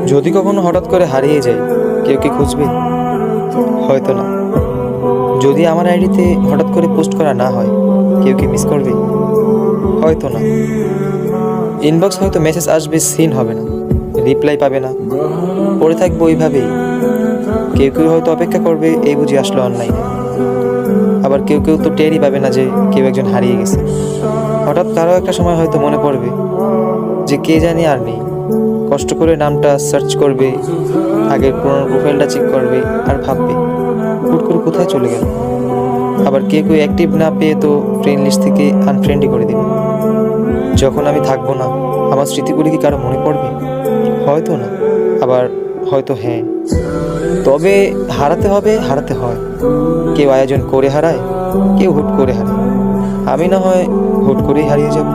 যদি কখনো হঠাৎ করে হারিয়ে যায়, কেউ কি খুঁজবে? হয়তো না। যদি আমার আইডিতে হঠাৎ করে পোস্ট করা না হয়, কেউ কি মিস করবে? হয়তো না। ইনবক্স হয়তো মেসেজ আসবে, সিন হবে না, রিপ্লাই পাবে না, পড়ে থাকবো ওইভাবেই। কেউ কেউ হয়তো অপেক্ষা করবে, এই বুঝি আসলো অনলাইনে। আবার কেউ কেউ তো টেরই পাবে না যে কেউ একজন হারিয়ে গেছে। হঠাৎ কারো একটা সময় হয়তো মনে পড়বে যে কে জানি আর নেই। কষ্ট করে নামটা সার্চ করবে, আগের পুরোনো প্রোফাইলটা চেক করবে, আর ভাববে হুট করে কোথায় চলে গেল। আবার কেউ কেউ অ্যাক্টিভ না পেয়ে তো ফ্রেন্ড লিস্ট থেকে আনফ্রেন্ডই করে দেবে। যখন আমি থাকবো না, আমার স্মৃতিগুলি কি কারো মনে পড়বে? হয়তো না, আবার হয়তো হ্যাঁ। তবে হারাতে হবে, হারাতে হয়। কেউ আয়োজন করে হারায়, কেউ হুট করে হারায়। আমি না হয় হুট করেই হারিয়ে যাব।